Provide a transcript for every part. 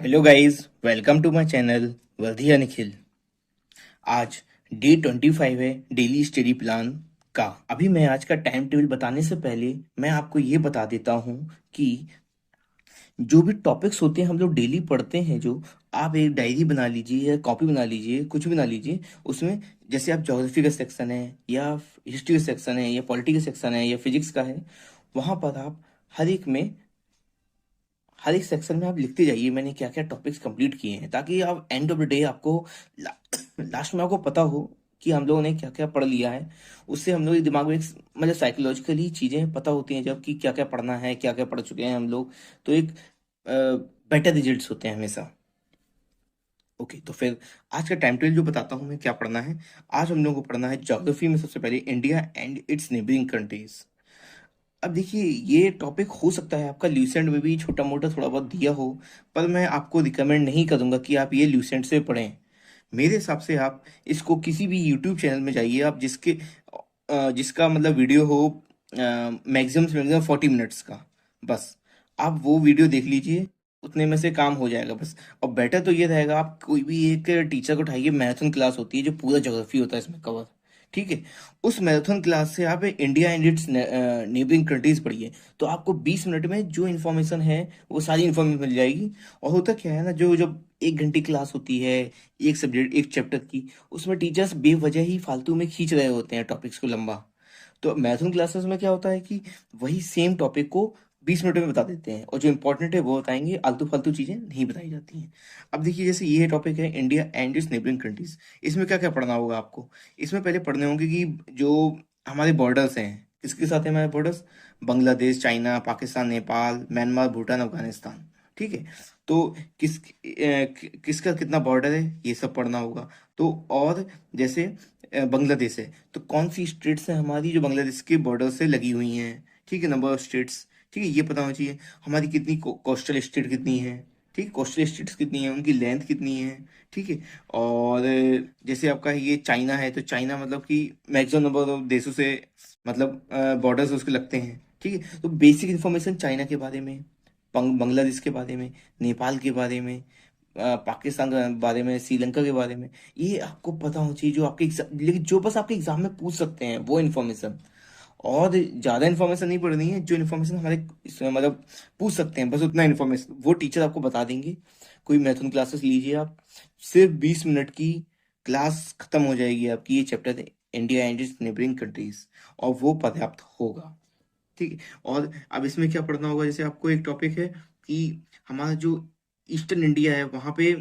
Hello guys, welcome to my channel Vardhiya Nikhil. आज day 25 है daily study plan का। अभी मैं आज का टाइम टेबल बताने से पहले मैं आपको ये बता देता हूँ कि जो भी टॉपिक्स होते हैं हम लोग डेली पढ़ते हैं, जो आप एक डायरी बना लीजिए या कॉपी बना लीजिए, कुछ भी बना लीजिए। उसमें जैसे आप ज्योग्राफी का सेक्शन है या हिस्ट्री का सेक्शन है या पॉलिटी का सेक्शन है या फिजिक्स का है, वहाँ पर आप हर एक में हर एक सेक्शन में आप लिखते जाइए मैंने क्या क्या टॉपिक्स कंप्लीट किए हैं, ताकि आप एंड ऑफ द डे आपको लास्ट में आपको पता हो कि हम लोगों ने क्या क्या पढ़ लिया है। उससे हम लोग के दिमाग में एक मतलब साइकोलॉजिकली चीज़ें पता होती हैं, जब कि क्या क्या पढ़ना है, क्या क्या पढ़ चुके हैं हम लोग, तो एक बेटर रिजल्ट्स होते हैं हमेशा। ओके, तो फिर आज का टाइम टेबल जो बताता हूँ मैं क्या पढ़ना है। आज हम लोगों को पढ़ना है ज्योग्राफी में सबसे पहले India and it's neighbouring countries. अब देखिए, ये टॉपिक हो सकता है आपका ल्यूसेंट में भी छोटा मोटा थोड़ा बहुत दिया हो, पर मैं आपको रिकमेंड नहीं करूंगा कि आप ये ल्यूसेंट से पढ़ें। मेरे हिसाब से आप इसको किसी भी यूट्यूब चैनल में जाइए, आप जिसका मतलब वीडियो हो मैक्सिमम से मैक्सिमम 40 मिनट्स का, बस आप वो वीडियो देख लीजिए। उतने में से काम हो जाएगा बस। और बेटर तो ये रहेगा, आप कोई भी एक टीचर को उठाइए। मैराथन क्लास होती है जो पूरा ज्योग्राफी होता है इसमें कवर, ठीक है। उस मैराथन क्लास से आप India and it's neighbouring countries पढ़िए, तो आपको 20 मिनट में जो इन्फॉर्मेशन है वो सारी इन्फॉर्मेशन मिल जाएगी। और होता क्या है ना, जो जब 1 घंटे क्लास होती है एक सब्जेक्ट एक चैप्टर की, उसमें टीचर्स बेवजह ही फालतू में खींच रहे होते हैं टॉपिक्स को लंबा। तो मैथन क्लासेस में क्या होता है कि वही सेम टॉपिक को 20 मिनट में बता देते हैं, और जो इंपॉर्टेंट है वो बताएंगे, आलतू फालतू चीजें नहीं बताई जाती हैं। अब देखिए, जैसे ये टॉपिक है India and it's neighbouring countries. इसमें क्या क्या पढ़ना होगा आपको। इसमें पहले पढ़ने होंगे कि जो हमारे बॉर्डर्स हैं, किसके साथ है हमारे borders. Bangladesh, China, Pakistan, Nepal, Myanmar, Bhutan, Afghanistan, ठीक है। तो किसका कितना बॉर्डर है ये सब पढ़ना होगा। तो और जैसे बांग्लादेश है, तो कौन सी स्टेट्स हैं हमारी जो बांग्लादेश के बॉर्डर से लगी हुई हैं, ठीक है, नंबर ऑफ स्टेट्स, ठीक है, ये पता होना चाहिए। हमारी कितनी कोस्टल स्टेट कितनी है, ठीक, कोस्टल स्टेट्स कितनी है, उनकी लेंथ कितनी है, ठीक है। और जैसे आपका ये चाइना है, तो चाइना मतलब कि मैक्सिमम नंबर ऑफ देशों से मतलब बॉर्डर्स उसके लगते हैं, ठीक है। तो बेसिक इन्फॉर्मेशन चाइना के बारे में, बांग्लादेश के बारे में, नेपाल के बारे में, पाकिस्तान के बारे में, श्रीलंका के बारे में, ये आपको पता होना चाहिए। जो आपके लेकिन जो बस आपके एग्जाम में पूछ सकते हैं वो इन्फॉर्मेशन। और ज़्यादा इन्फॉर्मेशन नहीं पढ़नी है, जो इन्फॉर्मेशन हमारे इसमें मतलब पूछ सकते हैं, बस उतना इन्फॉर्मेशन वो टीचर आपको बता देंगे। कोई मैथन क्लासेस लीजिए आप, सिर्फ 20 मिनट की क्लास खत्म हो जाएगी आपकी, ये chapter India and it's neighbouring countries, और वो पर्याप्त होगा, ठीक है। और अब इसमें क्या पढ़ना होगा, जैसे आपको एक टॉपिक है कि हमारा जो ईस्टर्न इंडिया है वहाँ पे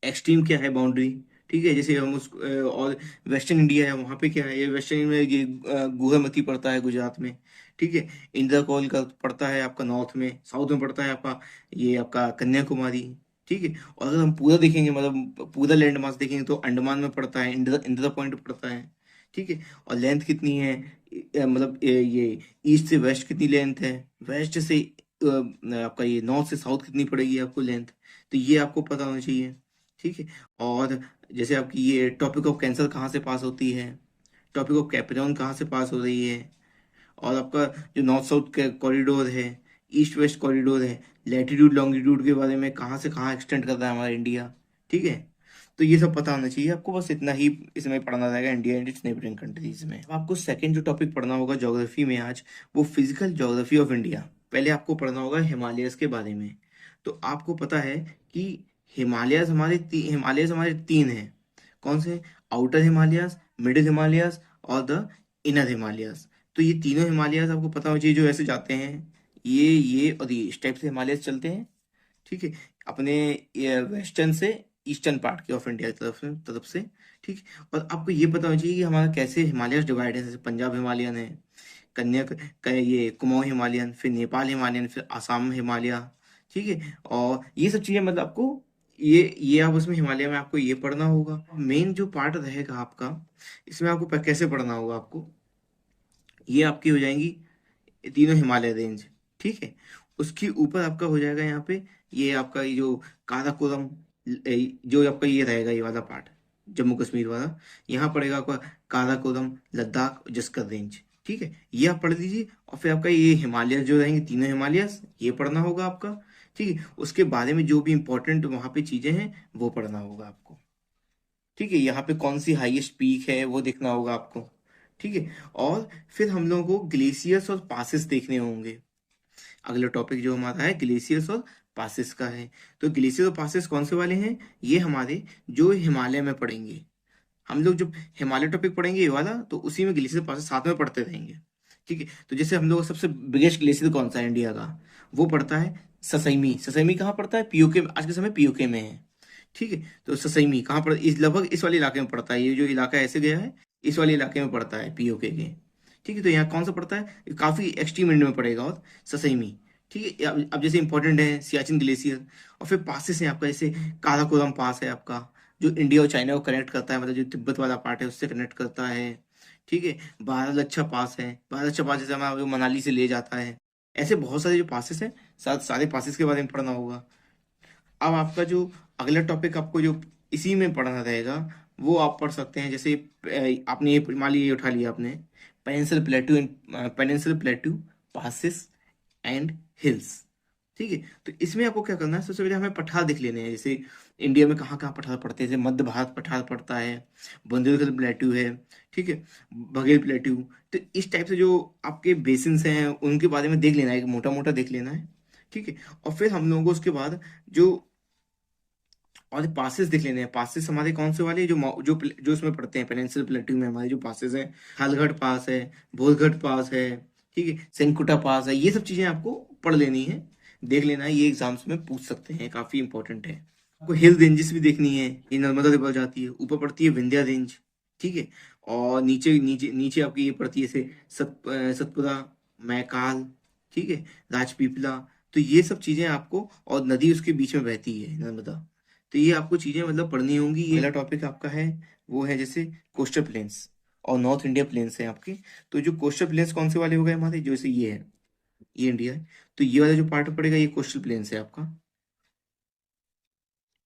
एक्सट्रीम क्या है बाउंड्री, ठीक है। जैसे हम उस और वेस्टर्न इंडिया है वहाँ पे क्या है, ये वेस्टर्न में ये गुहमती पड़ता है गुजरात में, ठीक है। इंदिरा कॉल का पड़ता है आपका नॉर्थ में, साउथ में पड़ता है आपका ये आपका कन्याकुमारी, ठीक है। और अगर हम पूरा देखेंगे मतलब पूरा लैंड मास देखेंगे तो अंडमान में पड़ता है, इंदिरा इंदिरा पॉइंट पड़ता है, ठीक है। और लेंथ कितनी है, मतलब ये ईस्ट से वेस्ट कितनी लेंथ है, वेस्ट से आपका ये नॉर्थ से साउथ कितनी पड़ेगी आपको लेंथ, तो ये आपको पता होना चाहिए, ठीक है। और जैसे आपकी ये टॉपिक ऑफ कैंसर कहाँ से पास होती है, टॉपिक ऑफ कैप्रिकॉर्न कहाँ से पास हो रही है, और आपका जो नॉर्थ साउथ कॉरिडोर है, ईस्ट वेस्ट कॉरिडोर है, लैटिट्यूड लॉन्गिट्यूड के बारे में कहाँ से कहाँ एक्सटेंड कर रहा है हमारा इंडिया, ठीक है। तो ये सब पता होना चाहिए आपको, बस इतना ही इसमें पढ़ना रहेगा India and it's neighbouring countries में। अब आपको सेकंड जो टॉपिक पढ़ना होगा ज्योग्राफी में आज, वो फिजिकल ज्योग्राफी ऑफ इंडिया। पहले आपको पढ़ना होगा हिमालयस के बारे में। तो आपको पता है कि हिमालयस हमारे तीन हैं। कौन से, आउटर हिमालयस, मिडिल हिमालयस और द इनर हिमालयस। तो ये तीनों हिमालयस आपको पता होना चाहिए, जो ऐसे जाते हैं, ये और ये इस टाइप से हिमालयस चलते हैं, ठीक है। अपने वेस्टर्न से ईस्टर्न पार्ट के ऑफ इंडिया की तरफ से, ठीक है। और आपको ये पता होना चाहिए कि हमारा कैसे हिमालयस डिवाइड है। जैसे पंजाब हिमालयन है, ये कुमाऊं हिमालयन, फिर नेपाल हिमालयन, फिर असम हिमालय, ठीक है। और ये सब चीजें मतलब आपको ये आप उसमें हिमालय में आपको ये पढ़ना होगा। मेन जो पार्ट रहेगा आपका, इसमें आपको कैसे पढ़ना होगा आपको, ये आपकी हो जाएंगी तीनों हिमालय रेंज, ठीक है। उसके ऊपर आपका हो जाएगा यहाँ पे ये आपका ये जो काराकोरम, जो आपका ये रहेगा ये वाला पार्ट, जम्मू कश्मीर वाला, यहाँ पड़ेगा आपका काराकोरम, लद्दाख, जस्कर रेंज, ठीक है। ये आप पढ़ लीजिए। और फिर आपका ये हिमालय जो रहेंगे तीनों हिमालयस, ये पढ़ना होगा आपका, ठीक है, उसके बारे में जो भी इंपॉर्टेंट वहाँ पे चीजें हैं वो पढ़ना होगा आपको। ठीक है, यहाँ पे कौन सी हाईएस्ट पीक है वो देखना होगा आपको। ठीक है, और फिर हम लोगों को ग्लेशियर्स और पासेस देखने होंगे। अगला टॉपिक जो हमारा है ग्लेशियर्स और पासेस का है। तो ग्लेशियर और पासेस कौन से वाले हैं? ये हमारे जो हिमालय में पड़ेंगे। हम लोग जब हिमालय टॉपिक पढ़ेंगे ये वाला, तो उसी में ग्लेशियर पासेस साथ में पढ़ते रहेंगे। ठीक है, तो जैसे हम लोग सबसे बिगेस्ट ग्लेशियर कौन सा है इंडिया का? वो पड़ता है ससैमी। ससैमी कहाँ पड़ता है? पीओके, आज के समय पीओके में है। ठीक है, तो ससैमी कहाँ पर, इस लगभग इस वाले इलाके में पड़ता है। ये जो इलाका ऐसे गया है, इस वाले इलाके में पड़ता है पीओके के। ठीक है, तो यहाँ कौन सा पड़ता है? काफी एक्सट्रीम एंड में पड़ेगा, और ससैमी। ठीक है, अब जैसे इंपॉर्टेंट है सियाचिन ग्लेशियर। और फिर पासेस है आपका, जैसे काराकोरम पास है आपका, जो इंडिया और चाइना को कनेक्ट करता है, मतलब जो तिब्बत वाला पार्ट है उससे कनेक्ट करता है। ठीक है, बारालाचा पास है। बारालाचा पास जैसे हमारा मनाली से ले जाता है। ऐसे बहुत सारे जो पासेस हैं, सारे पासेस के बारे में पढ़ना होगा। अब आपका जो अगला टॉपिक आपको जो इसी में पढ़ना रहेगा, वो आप पढ़ सकते हैं। जैसे आपने ये मान लीजिए ये उठा लिया आपने, peninsular प्लेटू and peninsular प्लेटू passes and hills. ठीक है, तो इसमें आपको क्या करना है, सबसे पहले हमें पठार देख लेने हैं। जैसे इंडिया में कहाँ कहाँ पठार पड़ते हैं, जैसे मध्य भारत पठार पड़ता है, बुंदेलखंड प्लेटू है। ठीक है, बघेल प्लेटू। तो इस टाइप से जो आपके बेसिन्स हैं उनके बारे में देख लेना है, एक मोटा मोटा देख लेना है। ठीक है, और फिर हम लोगों को उसके बाद जो और पासेस देख लेने हैं। पासेस हमारे कौन से वाले, जो उसमें पढ़ते हैं पेनिनसुलर प्लेटू में, हमारे जो पासेस हैं, हलघट पास है, भोजघट पास है। ठीक है, सेंकुटा पास है। ये सब चीजें आपको पढ़ लेनी है, देख लेना है। ये एग्जाम्स में पूछ सकते हैं, काफी इंपॉर्टेंट है। आपको हिल रेंजेस भी देखनी है। ये नर्मदा रिवर जाती है, ऊपर पड़ती है विंध्या रेंज। ठीक है, और नीचे नीचे नीचे आपकी ये पड़ती है, जैसे सतपुरा, मैकाल। ठीक है, राजपीपला। तो ये सब चीजें आपको, और नदी उसके बीच में बहती है नर्मदा। तो ये आपको चीजें मतलब पढ़नी होंगी। ये अगला टॉपिक आपका है, वो है जैसे कोस्टल प्लेन्स और नॉर्थ इंडिया प्लेन्स हैं आपके। तो जो कोस्टल प्लेन्स कौन से वाले हो गए हमारे, जैसे ये है, ये इंडिया है। तो ये वाला जो पार्ट पड़ेगा ये कोस्टल प्लेन्स है आपका,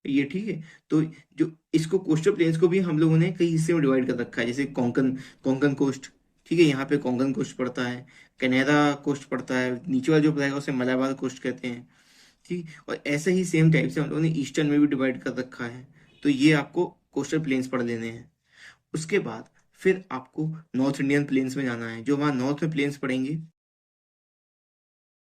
ये। ठीक है, तो जो इसको कोस्टल प्लेन्स को भी हम लोगों ने कई हिस्से में डिवाइड कर रखा है, जैसे कोंकण, कोंकण कोस्ट। ठीक है, यहाँ पे कोंकण कोस्ट पड़ता है, कनेरा कोस्ट पड़ता है, नीचे वाला जो पड़ेगा उसे मलाबार कोस्ट कहते हैं। ठीक, और ऐसे ही सेम टाइप से हम लोगों ने ईस्टर्न में भी डिवाइड कर रखा है। तो ये आपको कोस्टल प्लेन्स पढ़ लेने हैं। उसके बाद फिर आपको नॉर्थ इंडियन प्लेन्स में जाना है। जो वहाँ नॉर्थ में प्लेन्स पड़ेंगे,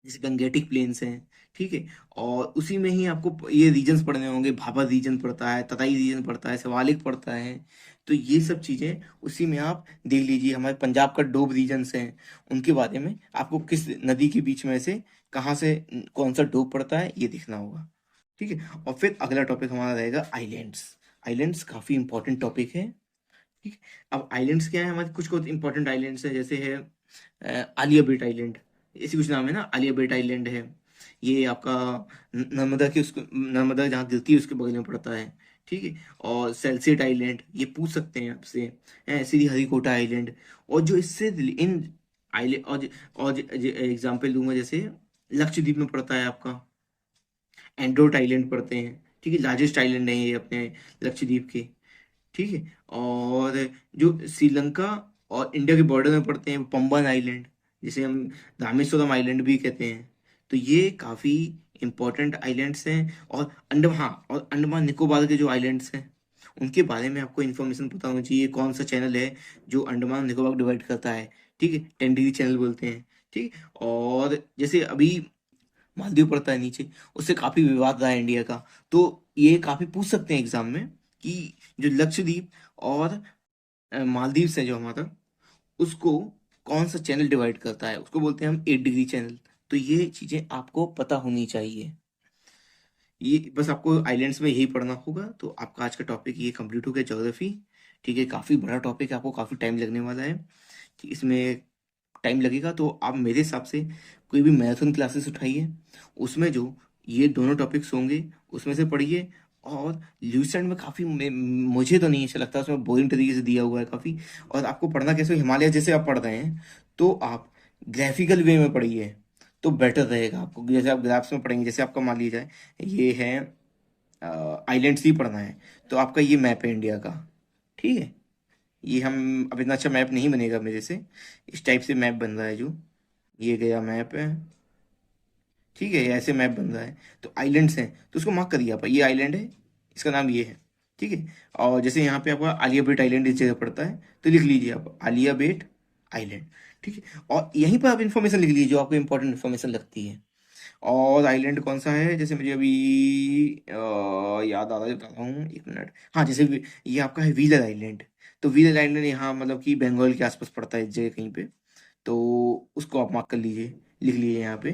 जैसे गंगेटिक प्लेन्स हैं। ठीक है, और उसी में ही आपको ये रीजन्स पढ़ने होंगे। भाबर रीजन पड़ता है, तराई रीजन पड़ता है, शिवालिक पड़ता है। तो ये सब चीजें उसी में आप देख लीजिए। हमारे पंजाब का डोब रीजन्स हैं, उनके बारे में आपको किस नदी के बीच में से कहाँ से कौन सा डोब पड़ता है ये देखना होगा। ठीक है, और फिर अगला टॉपिक हमारा रहेगा आइलैंड्स। आइलैंड्स काफी इंपॉर्टेंट टॉपिक है। ठीक है, अब आइलैंड्स क्या है हमारे, कुछ कुछ इंपॉर्टेंट आइलैंड्स है। जैसे है आलिया बेट आइलैंड, ऐसी कुछ नाम है ना, आलिया बेट आइलैंड है। ये आपका नर्मदा के उसको, नर्मदा जहाँ गिरती है उसके बगल में पड़ता है। ठीक है, और सेल्सियट आइलैंड, ये पूछ सकते हैं आपसे। श्री हरिकोटा आइलैंड। और जो इससे इन आइलैंड, और एग्जाम्पल दूंगा, जैसे लक्षद्वीप में पड़ता है आपका एंड्रोट आइलैंड पड़ते हैं। ठीक है, लार्जेस्ट आइलैंड है ये अपने लक्षद्वीप के। ठीक है, और जो श्रीलंका और इंडिया के बॉर्डर में पड़ते हैं पंबन आइलैंड, जिसे हम रामेश्वरम आइलैंड भी कहते हैं। तो ये काफी इंपॉर्टेंट आइलैंड्स हैं। और अंडमान निकोबार के जो आइलैंड्स हैं उनके बारे में आपको इन्फॉर्मेशन पता होनी चाहिए। कौन सा चैनल है जो अंडमान निकोबार डिवाइड करता है? ठीक है, 10 डिग्री चैनल बोलते हैं। ठीक, और जैसे अभी मालदीव पड़ता है नीचे, उससे काफी विवाद रहा है इंडिया का। तो ये काफी पूछ सकते हैं एग्जाम में कि जो लक्षद्वीप और मालदीव है जो हमारा, उसको कौन सा चैनल डिवाइड करता है, उसको बोलते हैं हम 8 डिग्री चैनल। तो ये चीजें आपको पता होनी चाहिए। ये बस आपको आइलैंड्स में यही पढ़ना होगा। तो आपका आज का टॉपिक ये कंप्लीट हो गया, ज्योग्राफी। ठीक है, काफी बड़ा टॉपिक है, आपको काफी टाइम लगने वाला है। ठीक, इसमें टाइम लगेगा, तो आप मेरे हिसाब से कोई भी मैराथन क्लासेस उठाइए, उसमें जो ये दोनों टॉपिक्स होंगे उसमें से पढ़िए। और ल्यूसेंट में काफ़ी मुझे तो नहीं अच्छा लगता, उसमें बोरिंग तरीके से दिया हुआ है काफ़ी। और आपको पढ़ना कैसे, हिमालय जैसे आप पढ़ रहे हैं तो आप ग्राफिकल वे में पढ़िए, तो बेटर रहेगा आपको। जैसे आप ग्राफ्स में पढ़ेंगे, जैसे आपका मान लीजिए ये है आइलैंड्स ही पढ़ना है, तो आपका ये मैप है इंडिया का। ठीक है, ये हम अब इतना अच्छा मैप नहीं बनेगा मेरे से, इस टाइप से मैप बन रहा है जो, ये गया मैप है। ठीक है, ये ऐसे मैप बन रहा है, तो आइलैंड्स हैं तो उसको मार्क करिए आप, ये आइलैंड है, इसका नाम ये है। ठीक है, और जैसे यहाँ पे आपका आलिया बेट आइलैंड इस जगह पड़ता है, तो लिख लीजिए आप आलिया बेट आइलैंड। ठीक है, और यहीं पर आप इन्फॉर्मेशन लिख लीजिए जो आपको इंपॉर्टेंट इन्फॉर्मेशन लगती है। और आइलैंड कौन सा है, जैसे मुझे अभी याद आ रहा है, बताता हूँ, एक मिनट। हाँ, जैसे ये आपका है व्हीलर आइलैंड। तो व्हीलर आइलैंड यहाँ मतलब कि बंगाल के आसपास पड़ता है इस जगह कहीं पे, तो उसको आप मार्क कर लीजिए, लिख लीजिए यहाँ पे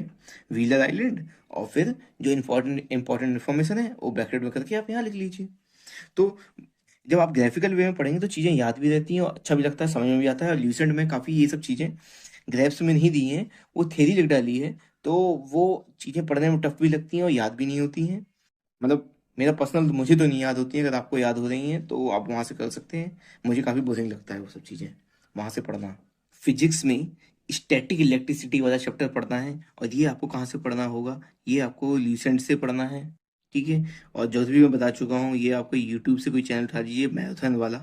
व्हीलर आइलैंड। और फिर जो इम्पोर्टेंट इंपॉर्टेंट इन्फॉर्मेशन है वो ब्रैकेट में करके आप यहाँ लिख लीजिए। तो जब आप ग्राफिकल वे में पढ़ेंगे तो चीज़ें याद भी रहती हैं और अच्छा भी लगता है, समझ में भी आता है। और ल्यूसेंट में काफ़ी ये सब चीज़ें ग्राफ्स में नहीं दी हैं, वो थ्योरी लिख डाली है, तो वो चीज़ें पढ़ने में टफ भी लगती हैं और याद भी नहीं होती हैं। मतलब मेरा पर्सनल, मुझे तो नहीं याद होती है, अगर आपको याद हो रही हैं तो आप वहाँ से कर सकते हैं। मुझे काफ़ी बोरिंग लगता है वो सब चीज़ें वहाँ से पढ़ना। फिजिक्स में स्टैटिक इलेक्ट्रिसिटी वाला चैप्टर पढ़ना है, और ये आपको कहाँ से पढ़ना होगा, ये आपको ल्यूसेंट से पढ़ना है। ठीक है, और जो भी मैं बता चुका हूँ ये आपको यूट्यूब से कोई चैनल उठा लीजिए मैराथन वाला,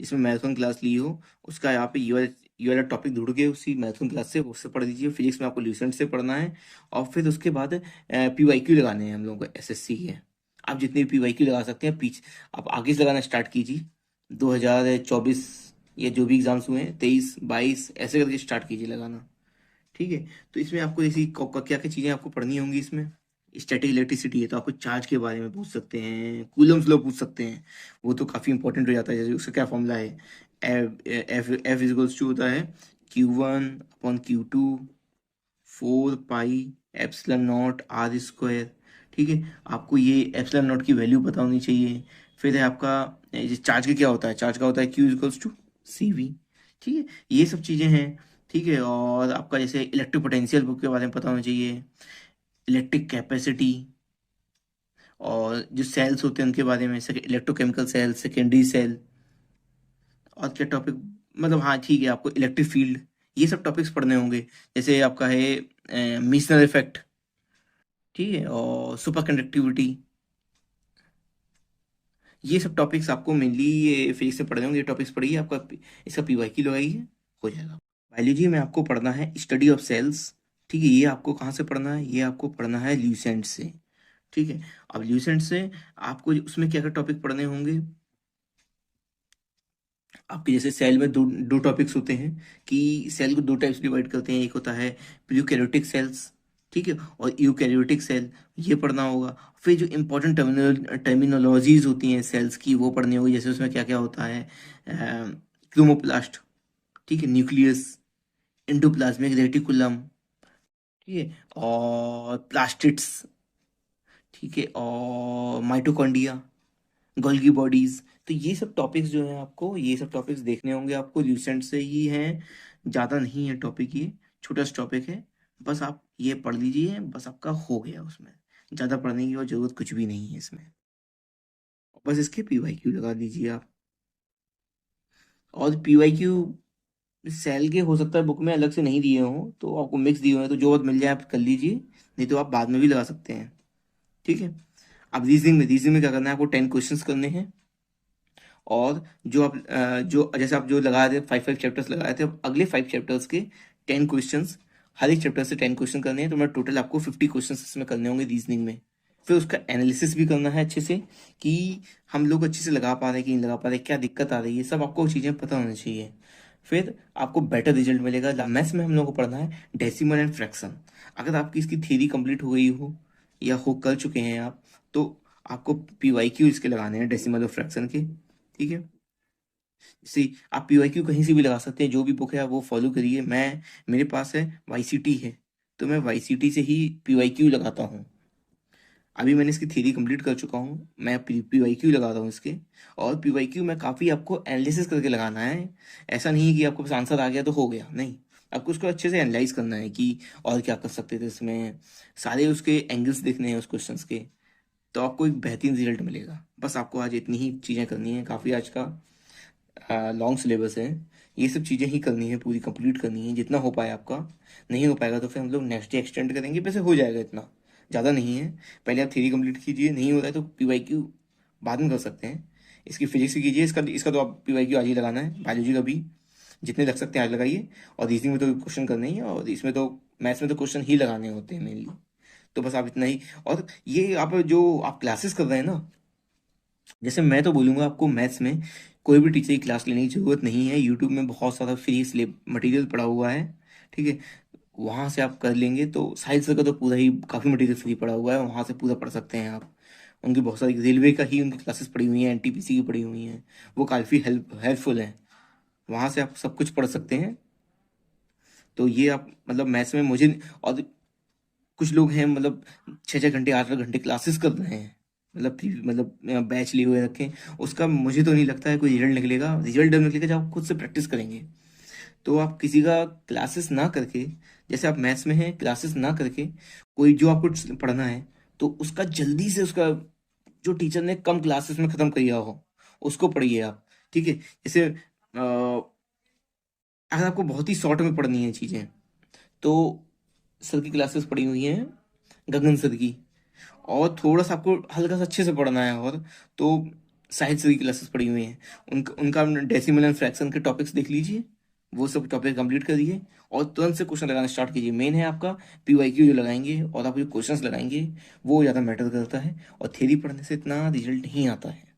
जिसमें मैराथन क्लास ली हो, उसका यहाँ पे ये वाला टॉपिक ढूंढ के उसी मैराथन क्लास से उससे पढ़ दीजिए। फिजिक्स में आपको ल्यूसेंट से पढ़ना है, और फिर उसके बाद PYQ लगाने हैं हम लोगों को, SSC के। आप जितने भी PYQ लगा सकते हैं पीछे आप आगे से लगाना स्टार्ट कीजिए। 2024 या जो भी एग्जाम्स हुए हैं, 23 22 ऐसे करके स्टार्ट कीजिए लगाना। ठीक है, तो इसमें आपको ऐसी क्या क्या चीज़ें आपको पढ़नी होंगी इसमें। स्टैटिक इलेक्ट्रिसिटी है तो आपको चार्ज के बारे में पूछ सकते हैं, कूलम्स लॉ पूछ सकते हैं, वो तो काफ़ी इंपॉर्टेंट हो जाता है। जैसे उसका क्या फॉर्मूला है, एफ इजिकल्स टू होता है Q1/Q2 4 pi epsilon naught r square. ठीक है, आपको ये एप्सिलॉन नॉट की वैल्यू पता होनी चाहिए। फिर है आपका चार्ज का क्या होता है, चार्ज का होता है Q=CV। ठीक है, ये सब चीज़ें हैं। ठीक है, और आपका जैसे इलेक्ट्रिक पोटेंशियल बुक के बारे में पता होना चाहिए, इलेक्ट्रिक कैपेसिटी, और जो सेल्स होते हैं उनके बारे में, इलेक्ट्रोकेमिकल सेल, सेकेंडरी सेल, और क्या टॉपिक, मतलब हाँ ठीक है, आपको इलेक्ट्रिक फील्ड, ये सब टॉपिक्स पढ़ने होंगे। जैसे आपका है मीसनर इफेक्ट, ठीक है, और सुपर कंडक्टिविटी, ये सब टॉपिक्स आपको मेनली ये फिजिक्स से पढ़ने होंगे। ये टॉपिक्स पढ़िए, आपका इसका PYQ लगाइए, हो जाएगा। बायोलॉजी में आपको पढ़ना है स्टडी ऑफ सेल्स। ठीक है, ये आपको कहाँ से पढ़ना है, ये आपको पढ़ना है ल्यूसेंट से। ठीक है, अब ल्यूसेंट से आपको उसमें क्या क्या टॉपिक पढ़ने होंगे, आपके जैसे सेल में दो दो टॉपिक्स होते हैं कि सेल को दो टाइप्स डिवाइड करते हैं। एक होता है प्यूकैरियोटिक सेल्स, ठीक है, और यूकैरियोटिक सेल, ये पढ़ना होगा। फिर जो इंपॉर्टेंट टर्मिनोलॉजीज होती हैं सेल्स की, वो पढ़नी होगी। जैसे उसमें क्या क्या होता है, क्रोमोप्लास्ट, ठीक है, न्यूक्लियस, एंडोप्लाज्मिक रेटिकुलम, ठीक है, और प्लास्टिड्स, ठीक है, और माइटोकॉन्ड्रिया, गोल्गी बॉडीज। तो ये सब टॉपिक्स जो हैं, आपको ये सब टॉपिक्स देखने होंगे, आपको ल्यूसेंट से ही हैं। ज़्यादा नहीं है टॉपिक, ये छोटा सा टॉपिक है। बस आप ये पढ़ लीजिए, बस आपका हो गया उसमें। ज़्यादा पढ़ने की और ज़रूरत कुछ भी नहीं है इसमें, बस इसके PYQ लगा दीजिए आप। और PYQ सेल के हो सकता है बुक में अलग से नहीं दिए हों, तो आपको मिक्स दिए हुए हैं, तो जो बात मिल जाए आप कर लीजिए, नहीं तो आप बाद में भी लगा सकते हैं। ठीक है, अब रीजनिंग में क्या करना है, आपको 10 क्वेश्चंस करने हैं। और जो आप जो जैसे आप जो लगाए थे 5 5 चैप्टर्स लगाए थे, अब अगले 5 चैप्टर्स के 10 क्वेश्चंस, हर एक चैप्टर से 10 क्वेश्चन करने हैं। तो मैं टोटल आपको 50 क्वेश्चन इसमें करने होंगे रीजनिंग में। फिर उसका एनालिसिस भी करना है अच्छे से, कि हम लोग अच्छे से लगा पा रहे हैं कि नहीं लगा पा रहे, क्या दिक्कत आ रही है, सब आपको चीज़ें पता होनी चाहिए। फिर आपको बेटर रिजल्ट मिलेगा। मैथ्स में हम लोग को पढ़ना है डेसिमल एंड फ्रैक्शन। अगर आपकी इसकी थ्योरी कंप्लीट हो गई हो या हो कर चुके हैं आप, तो आपको PYQ इसके लगाने हैं डेसिमल और फ्रैक्शन के। ठीक है, जैसे आप PYQ कहीं से भी लगा सकते हैं, जो भी बुक है आप वो फॉलो करिए। मेरे पास है YCT है, तो मैं YCT से ही PYQ लगाता हूँ। अभी मैंने इसकी थ्योरी कंप्लीट कर चुका हूँ, मैं PYQ लगा रहा हूँ इसके। और PYQ में काफ़ी आपको एनालिसिस करके लगाना है। ऐसा नहीं है कि आपको बस आंसर आ गया तो हो गया, नहीं, आपको उसको अच्छे से एनालाइज करना है कि और क्या कर सकते थे इसमें, सारे उसके एंगल्स देखने हैं उस क्वेश्चन के, तो आपको एक बेहतरीन रिजल्ट मिलेगा। बस आपको आज इतनी ही चीज़ें करनी है, काफ़ी आज का लॉन्ग सिलेबस है। ये सब चीज़ें ही करनी है, पूरी कंप्लीट करनी है, जितना हो पाए आपका। नहीं हो पाएगा तो फिर हम लोग नेक्स्ट डे एक्सटेंड करेंगे, वैसे हो जाएगा, इतना ज़्यादा नहीं है। पहले आप थ्योरी कंप्लीट कीजिए, नहीं हो रहा है तो PYQ बाद में कर सकते हैं। इसकी फिजिक्स की कीजिए, इसका इसका तो आप PYQ आज ही लगाना है। बायोलॉजी का भी जितने लग सकते हैं आज लगाइए। और रीजनिंग में तो क्वेश्चन करने ही है, और इसमें तो मैथ्स में तो क्वेश्चन ही लगाने होते हैं मेनली। तो बस आप इतना ही। और ये आप जो आप क्लासेस कर रहे हैं ना, जैसे मैं तो बोलूँगा आपको मैथ्स में कोई भी टीचर की क्लास लेने की ज़रूरत नहीं है। यूट्यूब में बहुत सारा फ्री स्लेब मटेरियल पड़ा हुआ है, ठीक है, वहाँ से आप कर लेंगे। तो साइंस का तो पूरा ही काफ़ी मटेरियल फ्री पड़ा हुआ है, वहाँ से पूरा पढ़ सकते हैं आप। उनकी बहुत सारी रेलवे का ही उनकी क्लासेस पड़ी हुई हैं, एनटीपीसी की पड़ी हुई हैं, वो काफ़ी हेल्पफुल हैं। वहाँ से आप सब कुछ पढ़ सकते हैं। तो ये आप मतलब मैथ्स में मुझे, और कुछ लोग हैं मतलब 6-6 घंटे 8-8 घंटे क्लासेस कर रहे हैं, मतलब बैच लिए हुए रखें। उसका मुझे तो नहीं लगता है कोई रिजल्ट निकलेगा। रिजल्ट जब निकलेगा जब आप खुद से प्रैक्टिस करेंगे। तो आप किसी का क्लासेस ना करके, जैसे आप मैथ्स में हैं, क्लासेस ना करके कोई जो आपको पढ़ना है तो उसका जल्दी से उसका जो टीचर ने कम क्लासेस में खत्म किया हो उसको पढ़िए आप, ठीक है। जैसे अगर आपको बहुत ही शॉर्ट में पढ़नी है चीज़ें, तो सर की क्लासेस पड़ी हुई हैं, गगन सर की। और थोड़ा सा आपको हल्का सा अच्छे से पढ़ना है और, तो साहित्य सर की क्लासेस पड़ी हुई हैं। उनका उनका डेसिमल एंड फ्रैक्शन के टॉपिक्स देख लीजिए, वो सब टॉपिक कंप्लीट करिए और तुरंत से क्वेश्चन लगाना स्टार्ट कीजिए। मेन है आपका पीवाईक्यू जो लगाएंगे और आप जो क्वेश्चंस लगाएंगे वो ज़्यादा मैटर करता है, और थ्योरी पढ़ने से इतना रिजल्ट नहीं आता है।